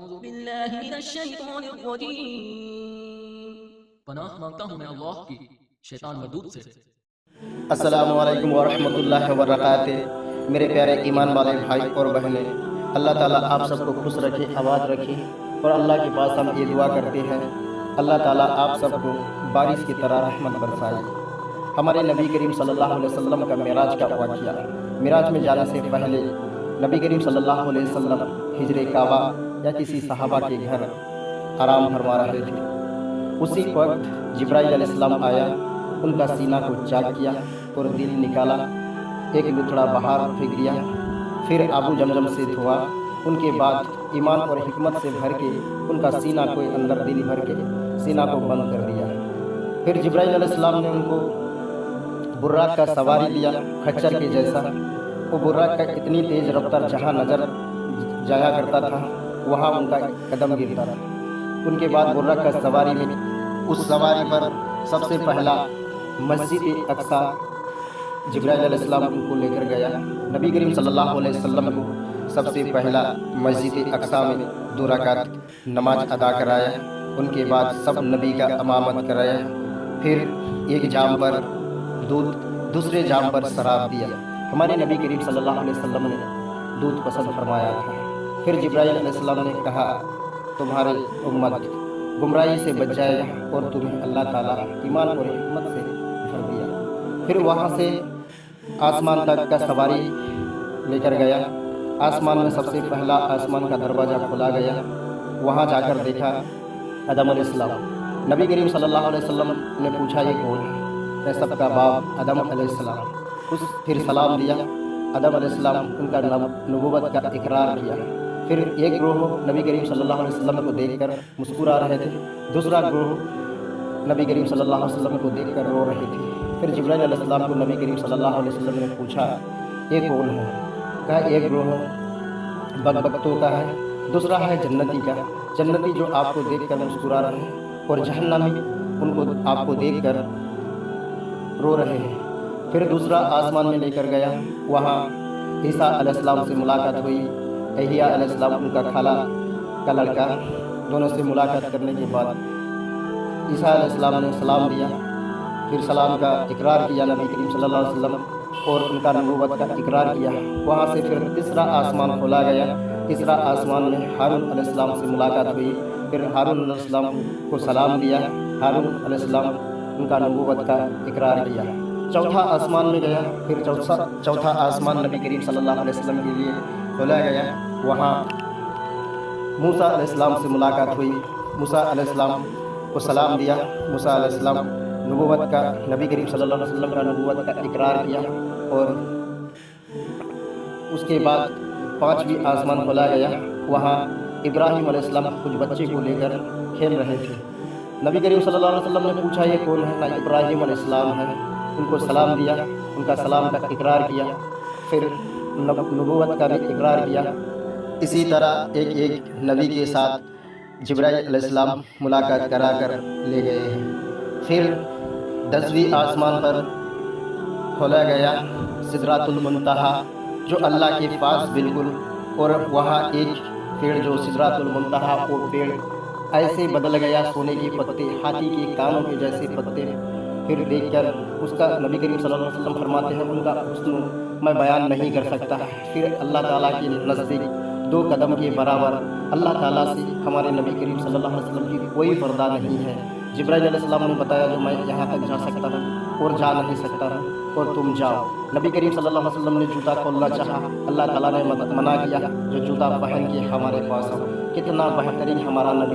اعوذ باللہ من الشیطان الرجیم، پناہ مانگتا ہوں میں اللہ کی شیطان مردود سے۔ السلام علیکم ورحمۃ اللہ وبرکاتہ۔ میرے پیارے ایمان والے بھائی اور بہنیں، اللہ تعالیٰ آپ سب کو خوش رکھے، آباد رکھے، اور اللہ کے پاس ہم یہ دعا کرتے ہیں اللہ تعالیٰ آپ سب کو بارش کی طرح رحمت برسائے۔ ہمارے نبی کریم صلی اللہ علیہ وسلم کا معراج کا واقعہ، معراج میں جانے سے پہلے نبی کریم صلی اللہ علیہ وسلم ہجر کعبہ یا کسی صحابہ کے گھر آرام فرما رہے تھے۔ اسی وقت جبرائیل علیہ السلام آیا، ان کا سینہ کو چاک کیا اور دل نکالا، ایک لتڑا باہر پھینک دیا، پھر آب زمزم سے دھوا، ان کے بعد ایمان اور حکمت سے بھر کے ان کا سینہ کو اندر دل بھر کے سینہ کو بند کر دیا۔ پھر جبرائیل علیہ السلام نے ان کو براق کا سواری لیا، کھچر کے جیسا۔ وہ براق کا اتنی تیز رفتار جہاں نظر جایا کرتا تھا وہاں ان کا قدم گرتا تھا۔ ان کے بعد براق کا سواری میں اس سواری پر سب سے پہلا مسجد اقصی جبرائیل علیہ السلام ان کو لے کر گیا۔ نبی کریم صلی اللہ علیہ وسلم کو سب سے پہلا مسجد اقصی میں 2 رکعت نماز ادا کرایا۔ ان کے بعد سب نبی کا امامت کرایا، پھر ایک جام پر دودھ، دوسرے جام پر شراب دیا۔ ہمارے نبی کریم صلی اللہ علیہ وسلم نے دودھ پسند فرمایا تھا۔ پھر جبرائیل علیہ السلام نے کہا تمہارے امت گمراہی سے بچ جائے گا، اور تمہیں اللہ تعالیٰ ایمان اور حکمت سے بھر دیا۔ پھر وہاں سے آسمان تک کا سواری لے کر گیا۔ آسمان میں سب سے پہلا آسمان کا دروازہ کھولا گیا، وہاں جا کر دیکھا آدم علیہ السلام۔ نبی کریم صلی اللہ علیہ وسلم نے پوچھا یہ کون ہے؟ میں سب کا باپ آدم علیہ السلام۔ پھر سلام دیا۔ آدم علیہ السلام ان کا نبوت کا اقرار کیا۔ پھر ایک گروہ نبی کریم صلی اللہ علیہ وسلم کو دیکھ کر مسکرا رہے تھے، دوسرا گروہ نبی کریم صلی اللہ علیہ وسلم کو دیکھ کر رو رہے تھے۔ پھر جبرائیل علیہ السلام کو نبی کریم صلی اللہ علیہ وسلم نے پوچھا یہ کون ہے؟ کہا ایک گروہ بدبختوں کا ہے، دوسرا ہے جنتی کا، جنتی جو آپ کو دیکھ کر مسکرا رہے ہیں، اور جہنمی ان کو آپ کو دیکھ کر رو رہے ہیں۔ پھر دوسرا آسمان میں لے کر گیا، وہاں عیسیٰ علیہ السلام سے ملاقات ہوئی۔ یحییٰ علیہ السلام ان کا خالہ کا لڑکا، دونوں سے ملاقات کرنے کے بعد عیسیٰ علیہ السلام نے سلام دیا، پھر سلام کا اقرار کیا نبی کریم صلی اللہ علیہ وسلم، اور ان کا نبوت کا اقرار کیا۔ وہاں سے پھر تیسرا آسمان کھولا گیا۔ تیسرا آسمان میں ہارون علیہ السلام سے ملاقات ہوئی، پھر ہارون علیہ السلام کو سلام دیا، ہارون علیہ السلام ان کا نبوت کا اقرار کیا۔ چوتھا آسمان میں گیا، پھر چوتھا آسمان نبی کریم صلی اللہ علیہ وسلم کے لیے کھولا گیا۔ وہاں موسیٰ علیہ السلام سے ملاقات ہوئی، موسیٰ علیہ السلام کو سلام دیا، موسیٰ علیہ السلام نبوت کا، نبی کریم صلی اللہ علیہ وسلم کا نبوت کا اقرار کیا۔ اور اس کے بعد 5ویں آسمان کھولا گیا، وہاں ابراہیم علیہ السلام کچھ بچے کو لے کر کھیل رہے تھے۔ نبی کریم صلی اللہ علیہ وسلم نے پوچھا یہ کون ہے؟ ابراہیم علیہ السلام ہے۔ ان کو سلام دیا، ان کا سلام کا اقرار کیا، پھر نبوت کا بھی اقرار کیا۔ اسی طرح ایک ایک نبی کے ساتھ جبرائیل علیہ السلام ملاقات کرا کر لے گئے ہیں۔ پھر 10ویں آسمان پر کھولا گیا سدرۃ المنتہا، جو اللہ کے پاس بالکل، اور وہاں ایک پیڑ جو سدرۃ المنتہا، وہ پیڑ ایسے بدل گیا، سونے کے پتے، ہاتھی کے کانوں کے جیسے پتے۔ پھر دیکھ کر اس کا نبی کریم صلی اللہ علیہ وسلم فرماتے ہیں ان کا حسن میں بیان نہیں کر سکتا۔ پھر اللہ تعالیٰ کے نزدیک 2 قدم کے برابر اللہ تعالیٰ سے ہمارے نبی کریم صلی اللہ علیہ وسلم کی کوئی پردہ نہیں ہے۔ جبرائیل علیہ السلام نے بتایا جو میں یہاں تک جا سکتا ہوں اور جا نہیں سکتا ہوں، اور تم جاؤ۔ نبی کریم صلی اللہ علیہ وسلم نے جوتا کھولنا چاہا، اللہ تعالیٰ نے منع کیا جو جوتا پہن کے ہمارے پاس ہو۔ کتنا بہترین ہمارا نبی